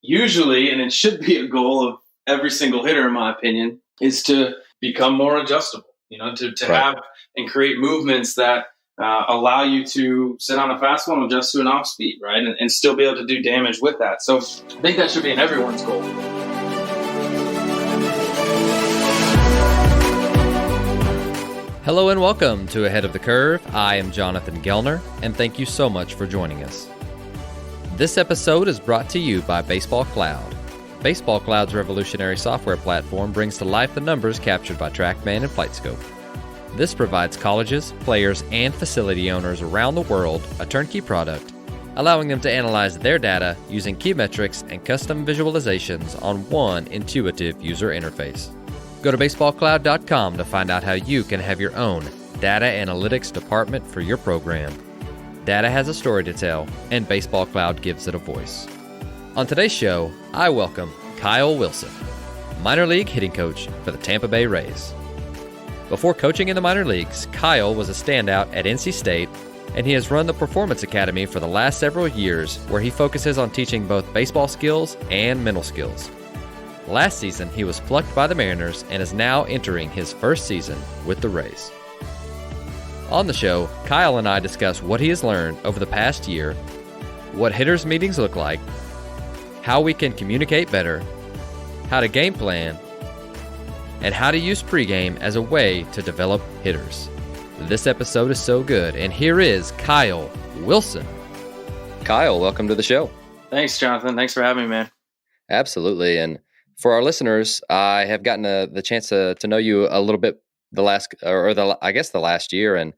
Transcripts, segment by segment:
usually, and it should be a goal of every single hitter, in my opinion, is to become more adjustable, to Right. have and create movements that allow you to sit on a fastball and adjust to an off speed, right? And still be able to do damage with that. So I think that should be in everyone's goal. Hello and welcome to Ahead of the Curve. I am Jonathan Gellner, and thank you so much for joining us. This episode is brought to you by Baseball Cloud. Baseball Cloud's revolutionary software platform brings to life the numbers captured by TrackMan and FlightScope. This provides colleges, players, and facility owners around the world a turnkey product, allowing them to analyze their data using key metrics and custom visualizations on one intuitive user interface. Go to baseballcloud.com to find out how you can have your own data analytics department for your program. Data has a story to tell, and Baseball Cloud gives it a voice. On today's show, I welcome Kyle Wilson, minor league hitting coach for the Tampa Bay Rays. Before coaching in the minor leagues, Kyle was a standout at NC State, and he has run the Performance Academy for the last several years, where he focuses on teaching both baseball skills and mental skills. Last season, he was plucked by the Mariners and is now entering his first season with the Rays. On the show, Kyle and I discuss what he has learned over the past year, what hitters' meetings look like, how we can communicate better, how to game plan, and how to use pregame as a way to develop hitters. This episode is so good, and here is Kyle Wilson. Kyle, welcome to the show. Thanks, Jonathan. Thanks for having me, man. Absolutely, and for our listeners, I have gotten the chance to know you a little bit the last year, and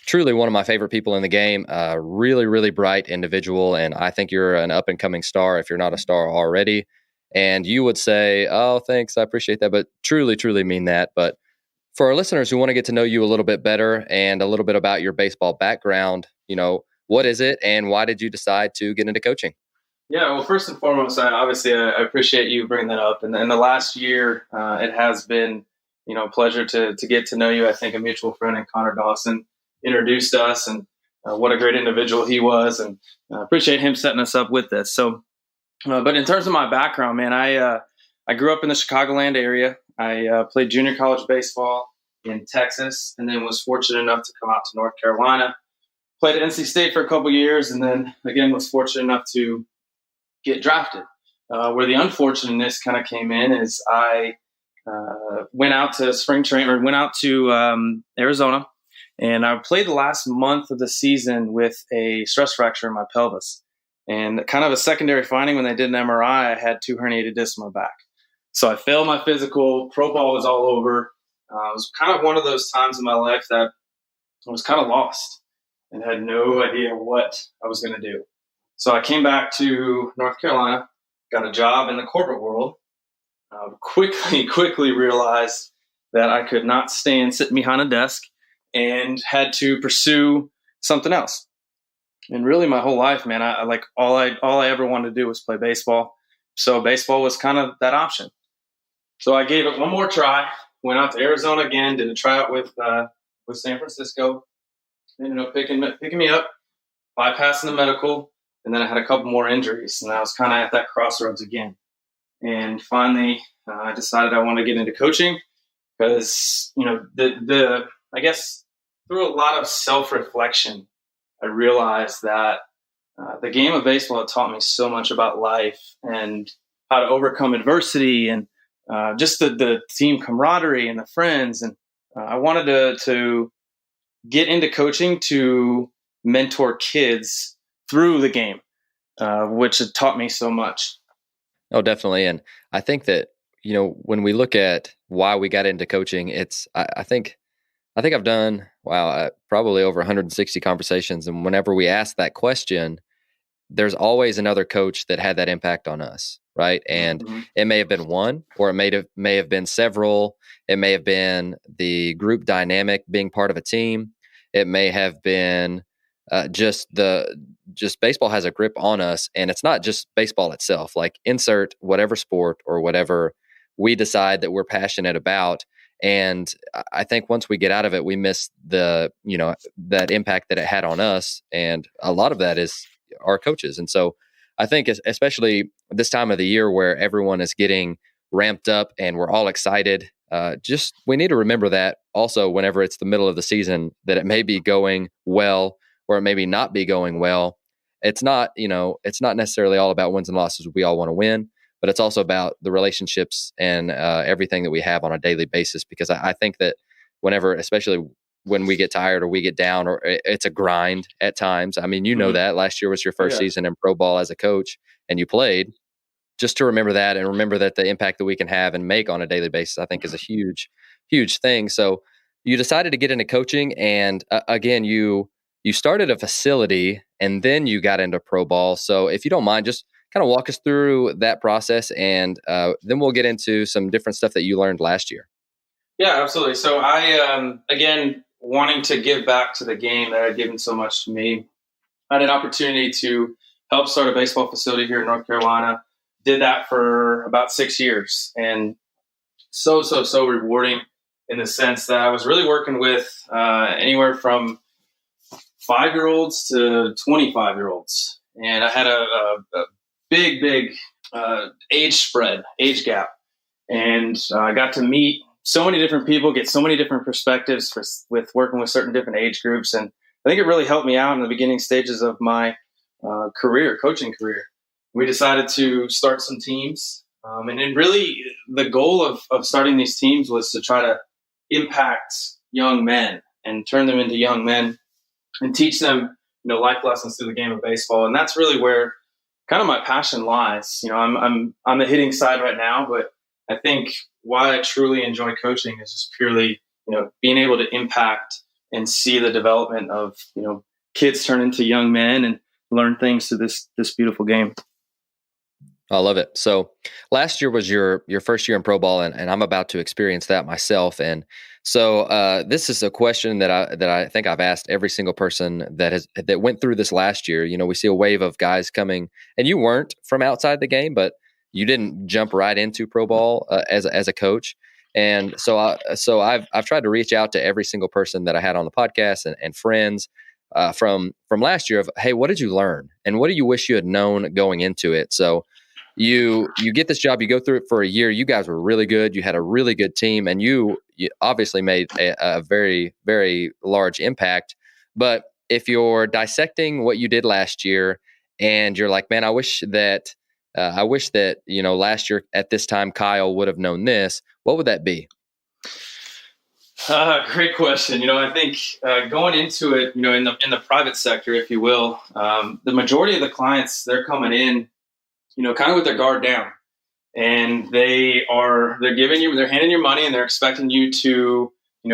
truly one of my favorite people in the game. Really, really bright individual, and I think you're an up and coming star if you're not a star already. And you would say, "Oh, thanks, I appreciate that," but truly, truly mean that. But for our listeners who want to get to know you a little bit better and a little bit about your baseball background, what is it, and why did you decide to get into coaching? Yeah, well, first and foremost, I appreciate you bringing that up. And in the last year, it has been, a pleasure to get to know you. I think a mutual friend, and Connor Dawson, introduced us, and what a great individual he was, and appreciate him setting us up with this. So, but in terms of my background, man, I grew up in the Chicagoland area. I played junior college baseball in Texas, and then was fortunate enough to come out to North Carolina. Played at NC State for a couple years, and then again was fortunate enough to get drafted. Where the unfortunateness kind of came in is I went out to spring training, or went out to Arizona, and I played the last month of the season with a stress fracture in my pelvis. And kind of a secondary finding, when they did an MRI, I had 2 herniated discs in my back. So I failed my physical. Pro ball was all over. It was kind of one of those times in my life that I was kind of lost and had no idea what I was going to do. So I came back to North Carolina, got a job in the corporate world, quickly realized that I could not stand sitting behind a desk and had to pursue something else. And really my whole life, man, I like all I ever wanted to do was play baseball. So baseball was kind of that option. So I gave it one more try, went out to Arizona again, did a tryout with San Francisco, ended up picking me up, bypassing the medical. And then I had a couple more injuries, and I was kind of at that crossroads again. And finally, I decided I wanted to get into coaching because, I guess through a lot of self-reflection, I realized that the game of baseball had taught me so much about life and how to overcome adversity, and just the team camaraderie and the friends. And I wanted to get into coaching to mentor kids through the game, which had taught me so much. Oh, definitely. And I think that, when we look at why we got into coaching, I think I've done, probably over 160 conversations. And whenever we ask that question, there's always another coach that had that impact on us, right? And It may have been one, or it may have been several. It may have been the group dynamic, being part of a team. It may have been just baseball has a grip on us, and it's not just baseball itself. Like, insert whatever sport or whatever we decide that we're passionate about, and I think once we get out of it, we miss that impact that it had on us, and a lot of that is our coaches. And so I think especially this time of the year where everyone is getting ramped up and we're all excited, we need to remember that also whenever it's the middle of the season, that it may be going well or it may be not be going well. It's not necessarily all about wins and losses. We all want to win, but it's also about the relationships and everything that we have on a daily basis. Because I think that whenever, especially when we get tired or we get down, or it's a grind at times. I mean, know that last year was your first season in pro ball as a coach and you played. Just to remember that and remember that the impact that we can have and make on a daily basis, I think is a huge, huge thing. So you decided to get into coaching, and again, you started a facility and then you got into pro ball. So if you don't mind, just kind of walk us through that process, and then we'll get into some different stuff that you learned last year. Yeah, absolutely. So I, again, wanting to give back to the game that had given so much to me, I had an opportunity to help start a baseball facility here in North Carolina. Did that for about 6 years, and so rewarding in the sense that I was really working with anywhere from 5-year-olds to 25-year-olds. And I had a big age gap. And I got to meet so many different people, get so many different perspectives with working with certain different age groups. And I think it really helped me out in the beginning stages of my coaching career. We decided to start some teams. And then really the goal of starting these teams was to try to impact young men and turn them into young men and teach them, life lessons through the game of baseball. And that's really where kind of my passion lies. I'm on the hitting side right now, but I think why I truly enjoy coaching is just purely, being able to impact and see the development of, kids turn into young men and learn things through this beautiful game. I love it. So last year was your first year in pro ball, and I'm about to experience that myself. And so this is a question that I think I've asked every single person that went through this last year. We see a wave of guys coming, and you weren't from outside the game, but you didn't jump right into pro ball as a coach. And so I've tried to reach out to every single person that I had on the podcast and friends from last year of, hey, what did you learn? And what do you wish you had known going into it? So you get this job, you go through it for a year. You guys were really good. You had a really good team, and you obviously made a very, very large impact. But if you're dissecting what you did last year and you're like, man, I wish that last year at this time, Kyle would have known this, what would that be? Great question. I think going into it, in the private sector, if you will, the majority of the clients, they're coming in, kind of with their guard down, and they're handing you money, and they're expecting you to,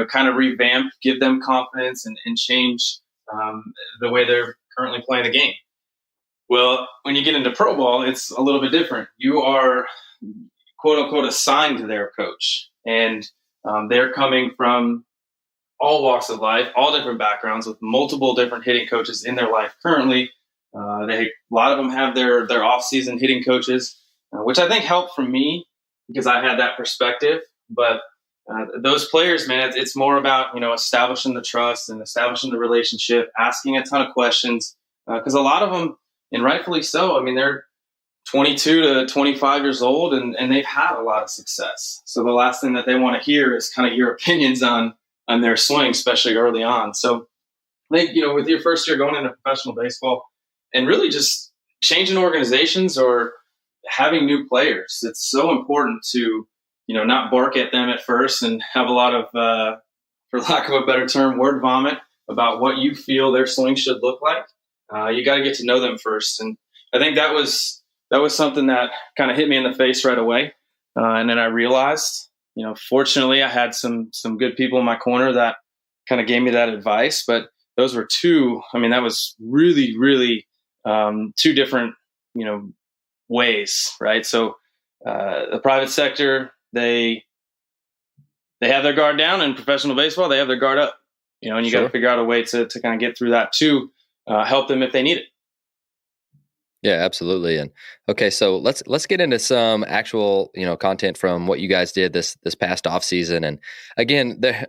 kind of revamp, give them confidence and change the way they're currently playing the game. Well, when you get into pro ball, it's a little bit different. You are, quote unquote, assigned to their coach, and they're coming from all walks of life, all different backgrounds, with multiple different hitting coaches in their life currently. A lot of them have their off-season hitting coaches, which I think helped for me because I had that perspective. But those players, man, it's more about, establishing the trust and establishing the relationship, asking a ton of questions, because a lot of them, and rightfully so, I mean, they're 22 to 25 years old and they've had a lot of success. So the last thing that they want to hear is kind of your opinions on their swing, especially early on. So I think, with your first year going into professional baseball, and really just changing organizations or having new players, it's so important to, not bark at them at first and have a lot of, for lack of a better term, word vomit about what you feel their swing should look like. You got to get to know them first. And I think that was something that kind of hit me in the face right away. And then I realized, fortunately I had some good people in my corner that kind of gave me that advice, but those were that was really, really, two different, ways, right? So the private sector, they have their guard down. In professional baseball, they have their guard up, and you got to figure out a way to kind of get through that to help them if they need it. Yeah, absolutely. And okay, so let's get into some actual, content from what you guys did this past off season. And again, the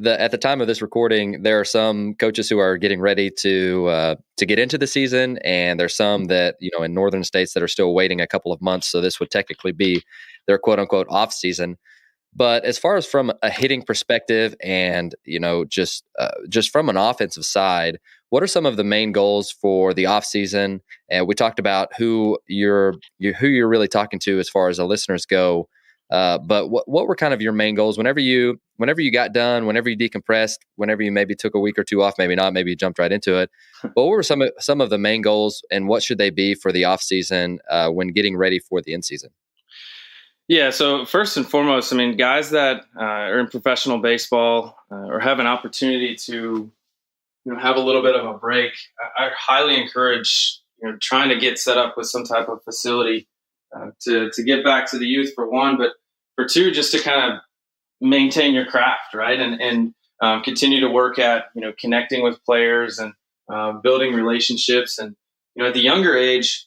at the time of this recording, there are some coaches who are getting ready to get into the season, and there's some that, in northern states that are still waiting a couple of months. So this would technically be their quote unquote off season. But as far as from a hitting perspective, and just from an offensive side, what are some of the main goals for the offseason? And we talked about who you're really talking to as far as the listeners go. But what were kind of your main goals whenever you got done, whenever you decompressed, whenever you maybe took a week or two off, maybe not, maybe you jumped right into it. But what were some of the main goals, and what should they be for the off season when getting ready for the in season? Yeah, so first and foremost, I mean, guys that are in professional baseball or have an opportunity to have a little bit of a break, I highly encourage trying to get set up with some type of facility to get back to the youth for one, but for two, just to kind of maintain your craft, right, and continue to work at connecting with players and building relationships, and at the younger age,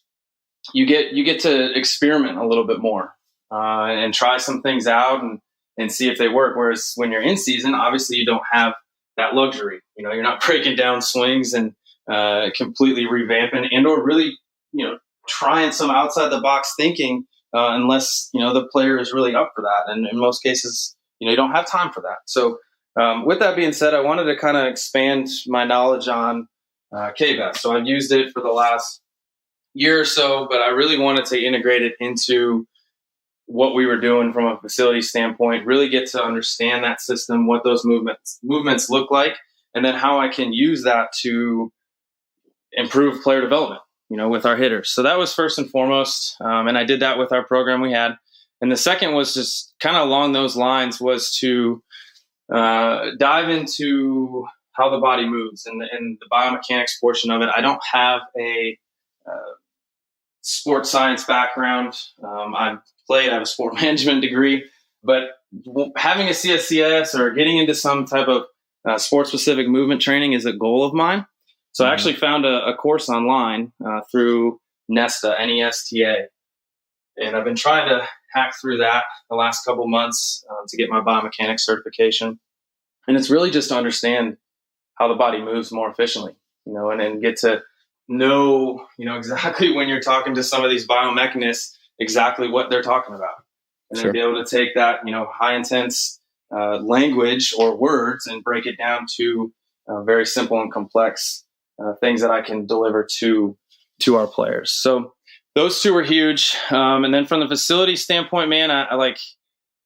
you get to experiment a little bit more and try some things out and see if they work. Whereas when you're in season, obviously you don't have that luxury. You're not breaking down swings and completely revamping or really, trying some outside the box thinking unless, the player is really up for that. And in most cases, you don't have time for that. So with that being said, I wanted to kind of expand my knowledge on KBES. So I've used it for the last year or so, but I really wanted to integrate it into what we were doing from a facility standpoint, really get to understand that system, what those movements look like, and then how I can use that to improve player development, with our hitters. So that was first and foremost. And I did that with our program we had. And the second was just kind of along those lines, was to dive into how the body moves and the biomechanics portion of it. I don't have a sports science background. I have a sport management degree, but having a CSCS or getting into some type of sports specific movement training is a goal of mine. So I actually found a course online through NESTA, NESTA, and I've been trying to hack through that the last couple of months to get my biomechanics certification. And it's really just to understand how the body moves more efficiently, and get to know, exactly when you're talking to some of these biomechanists, exactly what they're talking about. And then be able to take that, high intense language or words and break it down to very simple and complex things that I can deliver to our players. So those two were huge. And then from the facility standpoint, man, I like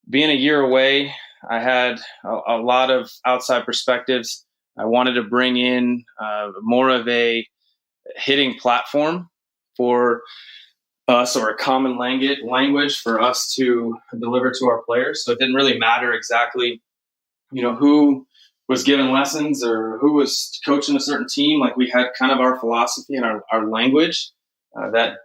being a year away. I had a lot of outside perspectives. I wanted to bring in more of a hitting platform for us, or a common language for us to deliver to our players. So it didn't really matter exactly, who was giving lessons or who was coaching a certain team. Like, we had kind of our philosophy and our language that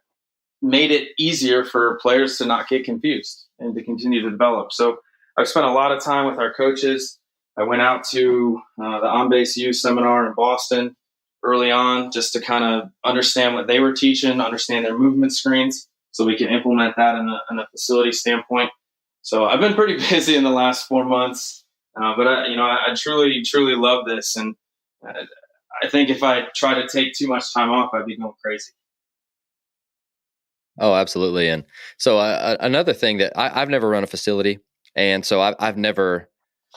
made it easier for players to not get confused and to continue to develop. So I've spent a lot of time with our coaches. I went out to the On-Base Youth seminar in Boston early on, just to kind of understand what they were teaching, understand their movement screens, so we can implement that in a facility standpoint. So I've been pretty busy in the last 4 months, but I truly, truly love this. And I think if I try to take too much time off, I'd be going crazy. Oh, absolutely. And so another thing that I've never run a facility. And so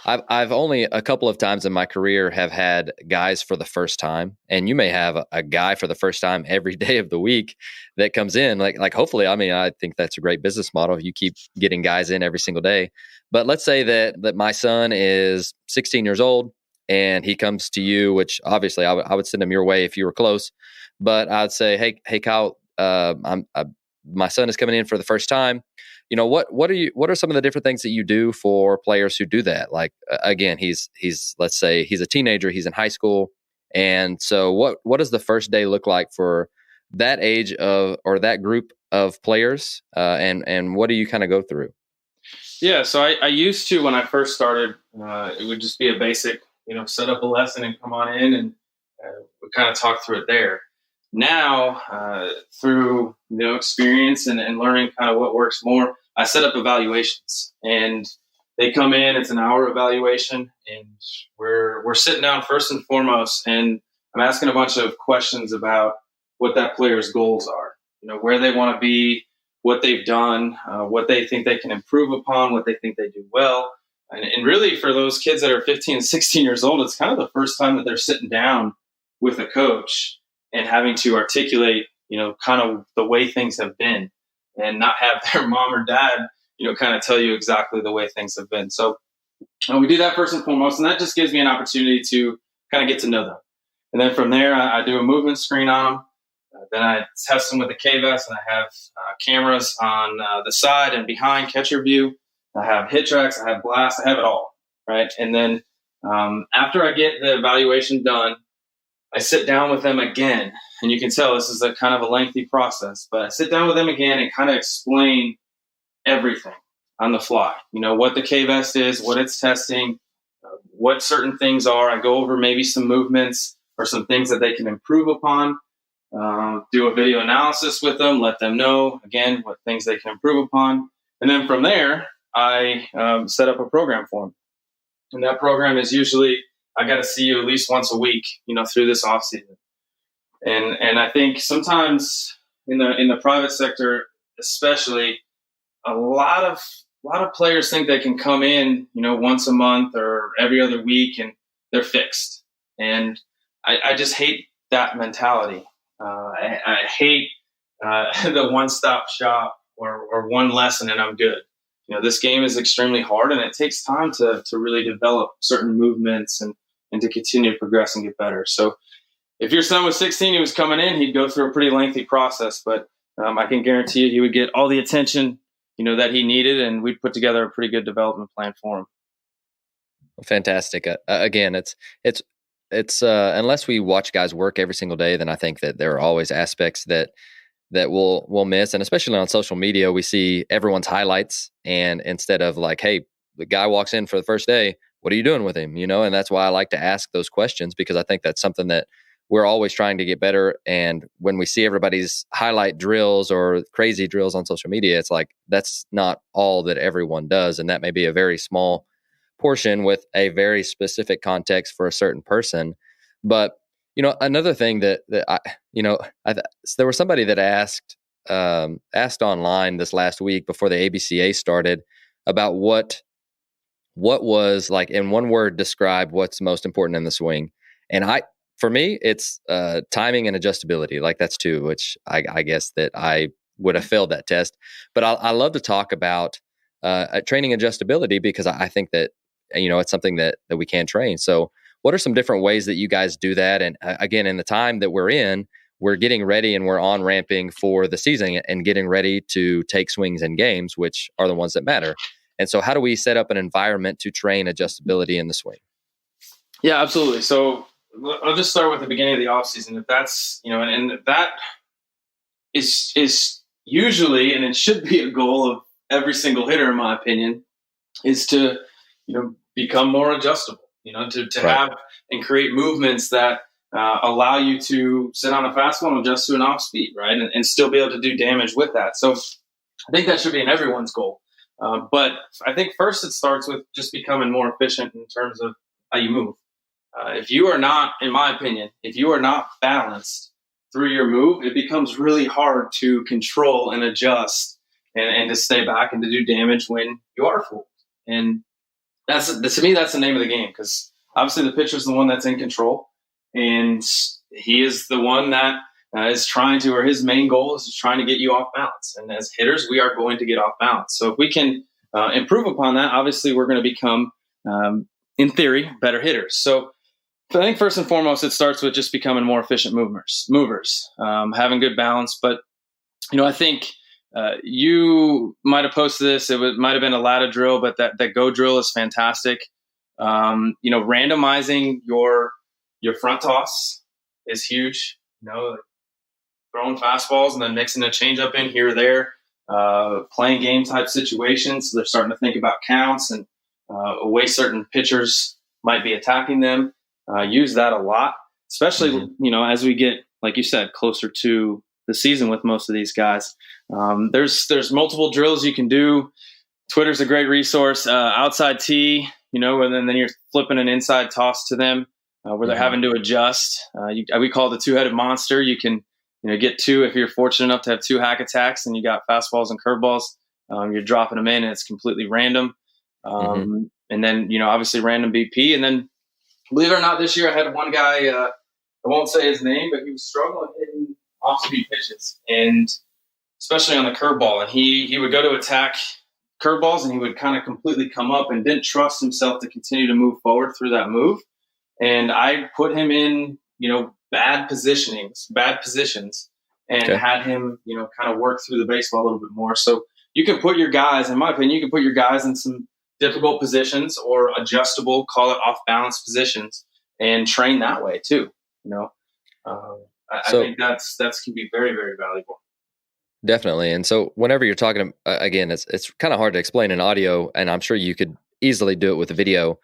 I've only a couple of times in my career have had guys for the first time, and you may have a guy for the first time every day of the week that comes in. Like hopefully, I mean, I think that's a great business model. You keep getting guys in every single day. But let's say that my son is 16 years old and he comes to you, which obviously I would send him your way if you were close. But I'd say, hey, Kyle, my son is coming in for the first time. What are some of the different things that you do for players who do that? Like, again, he's let's say he's a teenager, he's in high school. And so what does the first day look like for that age of, or that group of players? And what do you kind of go through? Yeah. So I used to, when I first started, it would just be a basic, set up a lesson and come on in, and we kind of talk through it there. now, through experience and learning kind of what works more, I set up evaluations, and they come in. It's an hour evaluation, and we're sitting down first and foremost, and I'm asking a bunch of questions about what that player's goals are. Where they want to be, what they've done, what they think they can improve upon, what they think they do well. And really, for those kids that are 15 and 16 years old, it's kind of the first time that they're sitting down with a coach and having to articulate, kind of the way things have been, and not have their mom or dad, kind of tell you exactly the way things have been. So we do that first and foremost, and that just gives me an opportunity to kind of get to know them. And then from there, I do a movement screen on them. Then I test them with a K-vest, and I have cameras on the side and behind catcher view. I have hit tracks, I have blast, I have it all, right? And then after I get the evaluation done, I sit down with them again. And you can tell this is a kind of a lengthy process, but I sit down with them again and kind of explain everything on the fly. What the K-vest is, what it's testing, what certain things are. I go over maybe some movements or some things that they can improve upon. Do a video analysis with them, let them know, again, what things they can improve upon. And then from there, I set up a program for them. And that program is usually, I got to see you at least once a week, through this off season. And I think sometimes in the private sector, especially, a lot of players think they can come in, once a month or every other week and they're fixed. And I just hate that mentality. I hate the one-stop shop or one lesson and I'm good. This game is extremely hard, and it takes time to really develop certain movements and to continue to progress and get better. So if your son was 16, he was coming in, he'd go through a pretty lengthy process, but I can guarantee you he would get all the attention, that he needed, and we'd put together a pretty good development plan for him. Fantastic. Again, it's unless we watch guys work every single day, then I think that there are always aspects that we'll miss. And especially on social media, we see everyone's highlights, and instead of like, hey, the guy walks in for the first day, what are you doing with him? And that's why I like to ask those questions, because I think that's something that we're always trying to get better. And when we see everybody's highlight drills or crazy drills on social media, it's like, that's not all that everyone does. And that may be a very small portion with a very specific context for a certain person. But another thing that there was somebody that asked online this last week before the ABCA started about what was, like, in one word, describe what's most important in the swing. And for me, it's timing and adjustability. Like, that's two, which I guess that I would have failed that test. But I love to talk about training adjustability, because I think that it's something that we can train. So what are some different ways that you guys do that? And again, in the time that we're in, we're getting ready and we're on ramping for the season and getting ready to take swings in games, which are the ones that matter. And so how do we set up an environment to train adjustability in the swing? Yeah, absolutely. So I'll just start with the beginning of the offseason. If that's, and that is usually, and it should be a goal of every single hitter, in my opinion, is to, become more adjustable. To right. have and create movements that allow you to sit on a fastball and adjust to an off speed, right? And still be able to do damage with that. So I think that should be in everyone's goal. But I think first it starts with just becoming more efficient in terms of how you move. If you are not, in my opinion, if you are not balanced through your move, it becomes really hard to control and adjust and to stay back and to do damage when you are fooled. And to me, that's the name of the game, because obviously the pitcher is the one that's in control, and he is the one that is trying to, or his main goal is trying to get you off balance. And as hitters, we are going to get off balance. So if we can improve upon that, obviously we're going to become, in theory, better hitters. So I think first and foremost, it starts with just becoming more efficient movers, having good balance. But, I think you might have posted this. It might have been a ladder drill, but that go drill is fantastic. Randomizing your front toss is huge. Throwing fastballs and then mixing a changeup in here or there, playing game type situations. So they're starting to think about counts and way certain pitchers might be attacking them. Use that a lot, especially, as we get like you said, closer to the season with most of these guys. There's multiple drills you can do. Twitter's a great resource. Outside tee, and then you're flipping an inside toss to them where they're having to adjust. We call it the two-headed monster. You can get two if you're fortunate enough to have two hack attacks and you got fastballs and curveballs. You're dropping them in and it's completely random. And then, obviously random BP. And then, believe it or not, this year I had one guy, I won't say his name, but he was struggling hitting off-speed pitches, and especially on the curveball. And he would go to attack curveballs and he would kind of completely come up and didn't trust himself to continue to move forward through that move. And I put him in, bad positions, and had him, kind of work through the baseball a little bit more. So you can put your guys, in my opinion, you can put your guys in some difficult positions or adjustable, call it off balance positions, and train that way too. I think that's can be very, very valuable. Definitely. And so whenever you're talking, again, it's kind of hard to explain in audio, and I'm sure you could easily do it with a video.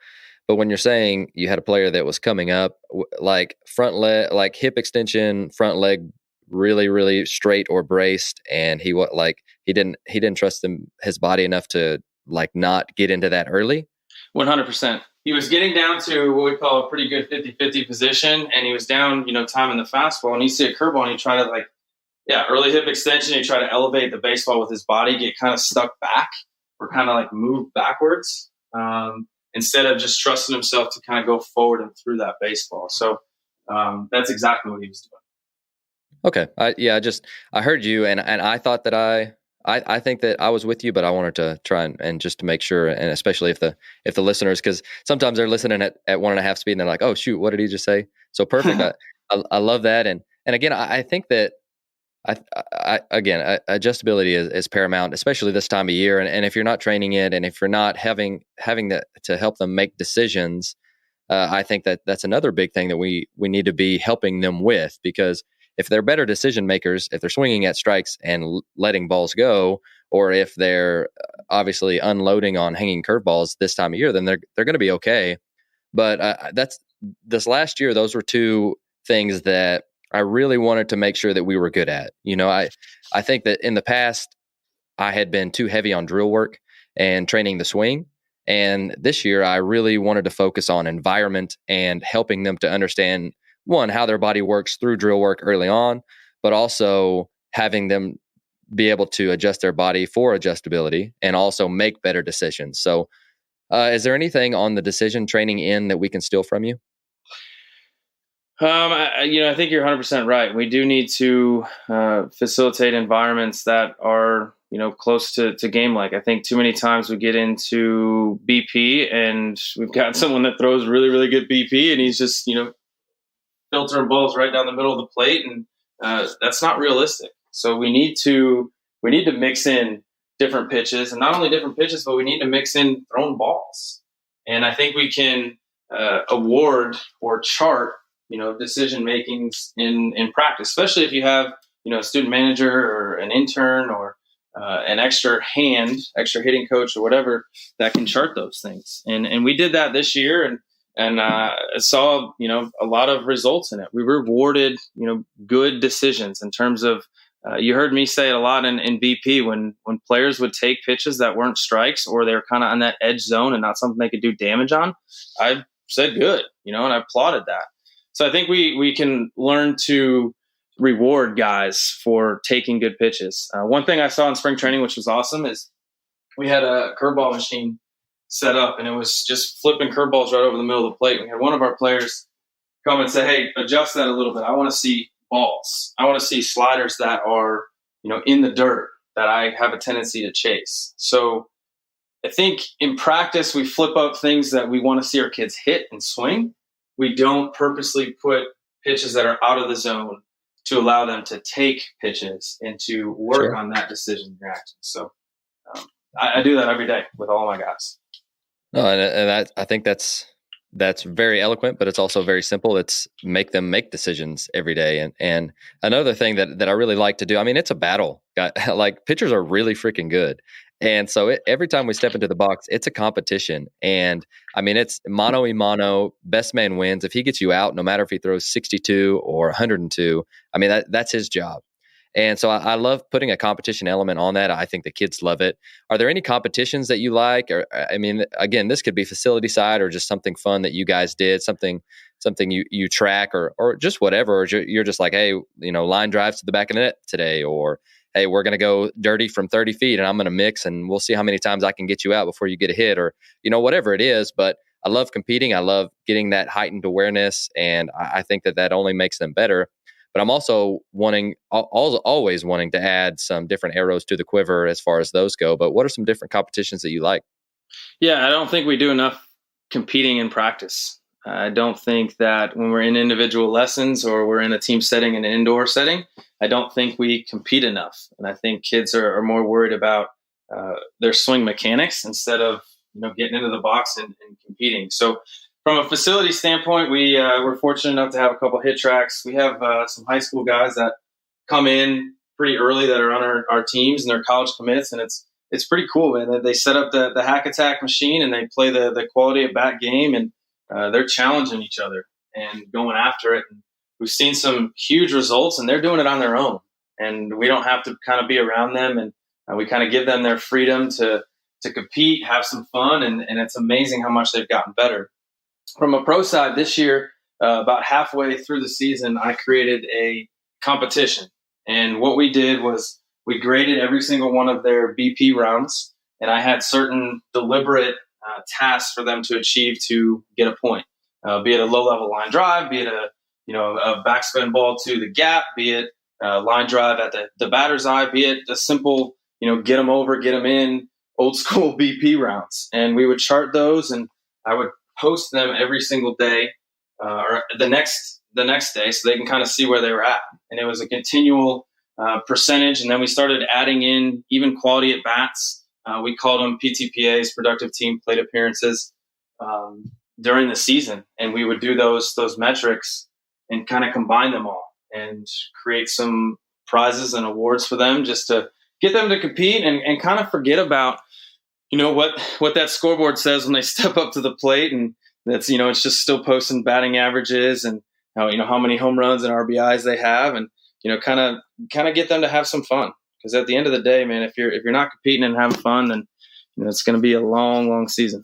But when you're saying you had a player that was coming up, like front leg, like hip extension, front leg, really, really straight or braced, and he didn't trust his body enough to not get into that early. 100%. He was getting down to what we call a pretty good 50-50 position, and he was down, timing the fastball, and you see a curveball, and you try to early hip extension, you try to elevate the baseball with his body, get kind of stuck back or kind of move backwards instead of just trusting himself to kind of go forward and through that baseball. So that's exactly what he was doing. Okay. I heard you, and I thought that I think that I was with you, but I wanted to try and just to make sure, and especially if the listeners, because sometimes they're listening at 1.5 speed and they're like, oh shoot, what did he just say? So perfect. I love that. And again, I think that adjustability is paramount, especially this time of year. And if you're not training it, and if you're not having to help them make decisions, I think that's another big thing that we need to be helping them with, because if they're better decision makers, if they're swinging at strikes and letting balls go, or if they're obviously unloading on hanging curveballs this time of year, then they're going to be okay. But that's this last year, those were two things that I really wanted to make sure that we were good at. I think that in the past I had been too heavy on drill work and training the swing. And this year I really wanted to focus on environment and helping them to understand, one, how their body works through drill work early on, but also having them be able to adjust their body for adjustability and also make better decisions. So is there anything on the decision training end that we can steal from you? I think you're 100% right. We do need to facilitate environments that are, close to game-like. I think too many times we get into BP and we've got someone that throws really, really good BP and he's just, filtering balls right down the middle of the plate, and that's not realistic. So we need to mix in different pitches, and not only different pitches, but we need to mix in thrown balls. And I think we can award or chart decision makings in practice, especially if you have a student manager or an intern or an extra hitting coach or whatever that can chart those things. And we did that this year, and saw a lot of results in it. We rewarded good decisions in terms of you heard me say it a lot in BP when players would take pitches that weren't strikes or they were kind of on that edge zone and not something they could do damage on. I said good, and I applauded that. So I think we can learn to reward guys for taking good pitches. One thing I saw in spring training, which was awesome, is we had a curveball machine set up, and it was just flipping curveballs right over the middle of the plate. We had one of our players come and say, hey, adjust that a little bit. I want to see balls. I want to see sliders that are, in the dirt that I have a tendency to chase. So I think in practice, we flip up things that we want to see our kids hit and swing. We don't purposely put pitches that are out of the zone to allow them to take pitches and to work on that decision reaction. So I do that every day with all my guys. No, and I think that's very eloquent, but it's also very simple. It's make them make decisions every day. And another thing that I really like to do, I mean, it's a battle. Like pitchers are really freaking good. And so every time we step into the box, it's a competition. And I mean, it's mano a mano, best man wins. If he gets you out, no matter if he throws 62 or 102, I mean, that's his job. And so I love putting a competition element on that. I think the kids love it. Are there any competitions that you like? Or, I mean, again, this could be facility side or just something fun that you guys did, something you track or just whatever. Or you're just like, hey, line drives to the back of the net today, or hey, we're going to go dirty from 30 feet and I'm going to mix and we'll see how many times I can get you out before you get a hit, or, whatever it is. But I love competing. I love getting that heightened awareness. And I think that only makes them better. But I'm also always wanting to add some different arrows to the quiver as far as those go. But what are some different competitions that you like? Yeah, I don't think we do enough competing in practice. I don't think that when we're in individual lessons or we're in a team setting, in an indoor setting, I don't think we compete enough. And I think kids are more worried about their swing mechanics instead of getting into the box and competing. So from a facility standpoint, we're fortunate enough to have a couple hit tracks. We have some high school guys that come in pretty early that are on our teams, and they're college commits, and it's pretty cool, man. They set up the hack attack machine and they play the quality of bat game, and they're challenging each other and going after it. And we've seen some huge results, and they're doing it on their own, and we don't have to kind of be around them, and we kind of give them their freedom to compete, have some fun, and it's amazing how much they've gotten better. From a pro side this year, about halfway through the season, I created a competition. And what we did was we graded every single one of their BP rounds, and I had certain deliberate tasks for them to achieve to get a point, be it a low-level line drive, be it a backspin ball to the gap, be it a line drive at the batter's eye, be it a simple, get them over, get them in, old school BP rounds. And we would chart those, and I would post them every single day or the next day so they can kind of see where they were at. And it was a continual percentage. And then we started adding in even quality at bats. We called them PTPAs, productive team plate appearances, during the season. And we would do those metrics and kind of combine them all and create some prizes and awards for them just to get them to compete and kind of forget about what that scoreboard says when they step up to the plate, and that's it's just still posting batting averages and how many home runs and RBIs they have, and kind of get them to have some fun, because at the end of the day, man, if you're not competing and having fun, then it's going to be a long season.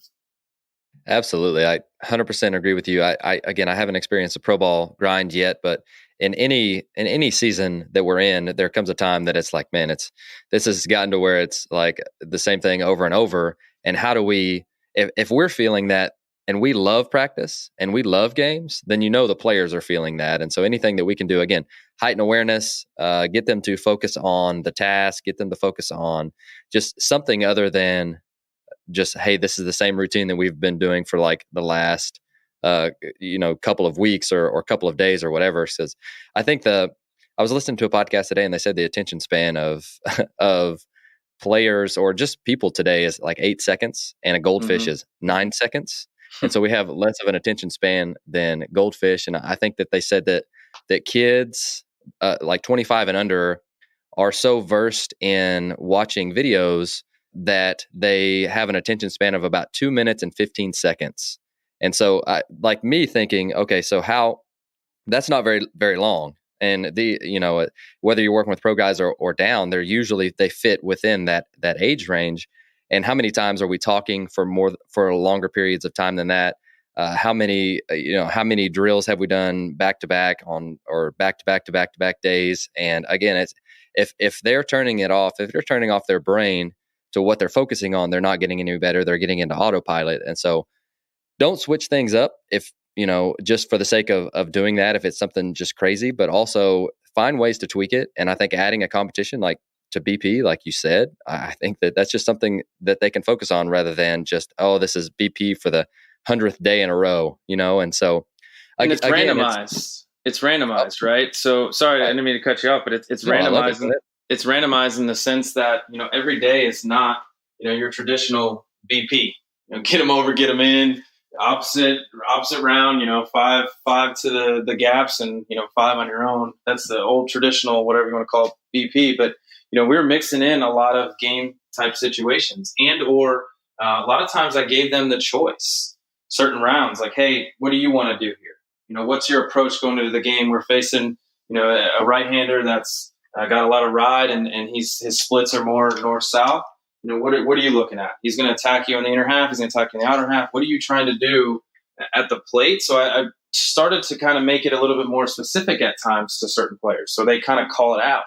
Absolutely, I 100% agree with you. I haven't experienced a pro ball grind yet, but in any season that we're in, there comes a time that it's like, man, this has gotten to where it's like the same thing over and over. And how do we, if we're feeling that and we love practice and we love games, then the players are feeling that. And so anything that we can do, again, heighten awareness, get them to focus on the task, get them to focus on just something other than just, hey, this is the same routine that we've been doing for like the last couple of weeks or couple of days or whatever. Says, I think I was listening to a podcast today, and they said the attention span of players or just people today is like 8 seconds, and a goldfish is 9 seconds. And so we have less of an attention span than goldfish. And I think that they said that kids like 25 and under are so versed in watching videos that they have an attention span of about 2 minutes and 15 seconds. And so like me thinking, okay, so that's not very, very long. And whether you're working with pro guys or down, they fit within that age range. And how many times are we talking for longer periods of time than that? How many drills have we done back to back or back to back to back to back days? And again, it's if they're turning it off, if they're turning off their brain to what they're focusing on, they're not getting any better. They're getting into autopilot. And so don't switch things up if, just for the sake of doing that, if it's something just crazy, but also find ways to tweak it. And I think adding a competition like to BP, like you said, I think that's just something that they can focus on rather than just, oh, this is BP for the 100th day in a row, And so and it's randomized. It's randomized, right? So sorry, I didn't mean to cut you off, but it's randomized. It's randomized in the sense that, every day is not, your traditional BP. Get them over, get them in, opposite round, 5 to the gaps and, 5 on your own. That's the old traditional, whatever you want to call it, BP. But, we were mixing in a lot of game type situations, and or a lot of times I gave them the choice, certain rounds, like, hey, what do you want to do here? What's your approach going into the game? We're facing, a right-hander that's got a lot of ride, and his splits are more north-south. What are you looking at? He's going to attack you on the inner half. He's going to attack you in the outer half. What are you trying to do at the plate? So I started to kind of make it a little bit more specific at times to certain players, so they kind of call it out.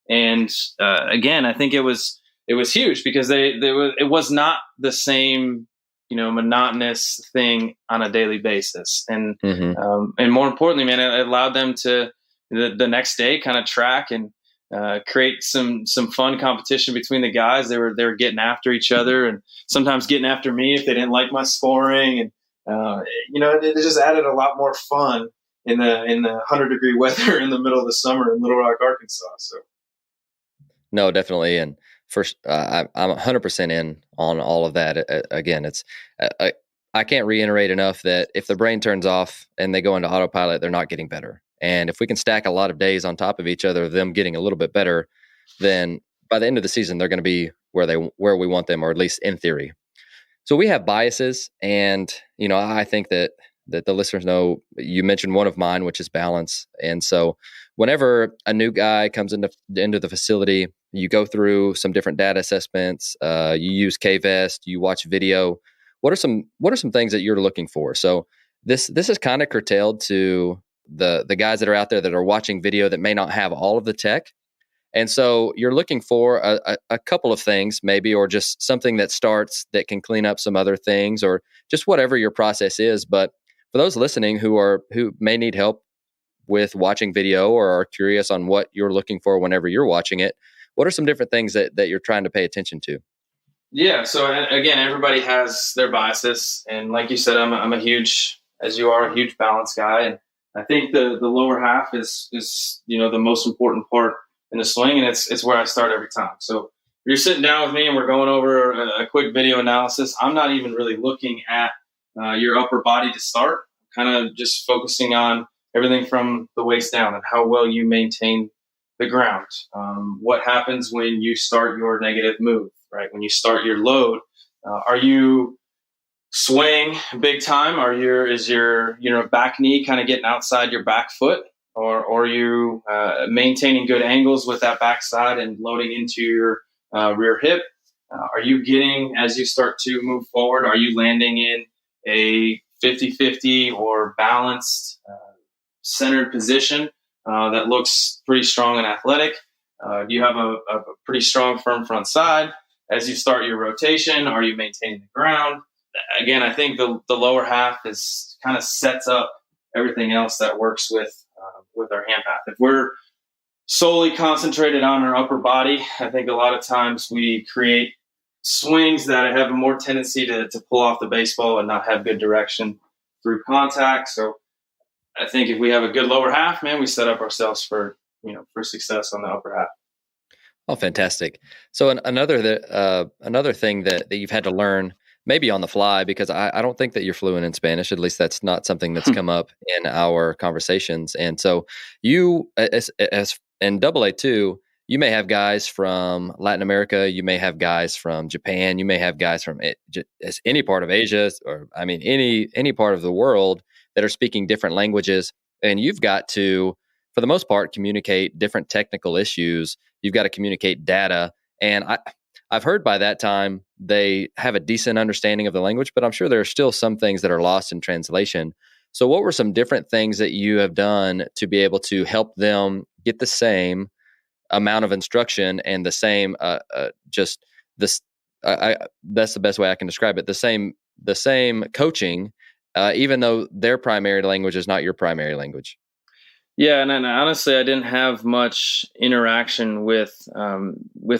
And again, I think it was huge because it was not the same, monotonous thing on a daily basis. And and more importantly, man, it allowed them to the next day kind of track and create some fun competition between the guys. They were getting after each other, and sometimes getting after me if they didn't like my scoring. And it just added a lot more fun in the 100-degree weather in the middle of the summer in Little Rock, Arkansas. So. No, definitely. And first, I'm 100% in on all of that. Again, it's I can't reiterate enough that if the brain turns off and they go into autopilot, they're not getting better. And if we can stack a lot of days on top of each other, them getting a little bit better, then by the end of the season, they're going to be where we want them, or at least in theory. So we have biases, and I think that the listeners know. You mentioned one of mine, which is balance. And so whenever a new guy comes into the facility, you go through some different data assessments. You use K-Vest. You watch video. What are some things that you're looking for? So this is kind of curtailed to the guys that are out there that are watching video that may not have all of the tech. And so you're looking for a couple of things maybe, or just something that starts that can clean up some other things, or just whatever your process is. But for those listening who may need help with watching video or are curious on what you're looking for whenever you're watching it, what are some different things that you're trying to pay attention to? Yeah. So again, everybody has their biases. And like you said, I'm a huge balance guy. And I think the lower half is the most important part in the swing. And it's where I start every time. So if you're sitting down with me and we're going over a quick video analysis, I'm not even really looking at your upper body to start. I'm kind of just focusing on everything from the waist down and how well you maintain the ground. What happens when you start your negative move, right? When you start your load, are you swaying big time? Is your back knee kind of getting outside your back foot, or are you maintaining good angles with that backside and loading into your rear hip? Are you getting, as you start to move forward, are you landing in a 50-50 or balanced centered position that looks pretty strong and athletic? Do you have a pretty strong, firm front side? As you start your rotation, are you maintaining the ground? Again, I think the lower half is kind of sets up everything else that works with our hand path. If we're solely concentrated on our upper body, I think a lot of times we create swings that have a more tendency to pull off the baseball and not have good direction through contact. So I think if we have a good lower half, man, we set up ourselves for success on the upper half. Oh, fantastic. So another thing that you've had to learn, maybe on the fly, because I don't think that you're fluent in Spanish. At least that's not something that's come up in our conversations. And so you, as in AA2, you may have guys from Latin America, you may have guys from Japan, you may have guys from any part of Asia, or any part of the world that are speaking different languages. And you've got to, for the most part, communicate different technical issues. You've got to communicate data. And I've heard by that time they have a decent understanding of the language, but I'm sure there are still some things that are lost in translation. So what were some different things that you have done to be able to help them get the same amount of instruction and the same, that's the best way I can describe it, the same coaching, even though their primary language is not your primary language? Yeah, and honestly, I didn't have much interaction with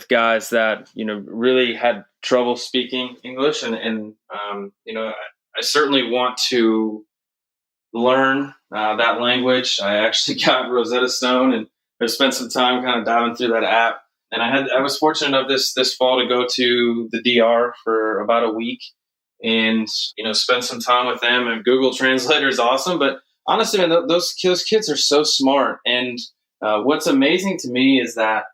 guys that really had trouble speaking English, and I certainly want to learn that language. I actually got Rosetta Stone and I've spent some time kind of diving through that app. And I was fortunate enough this fall to go to the DR for about a week and spend some time with them. And Google Translator is awesome, but honestly, man, those kids are so smart. And what's amazing to me is that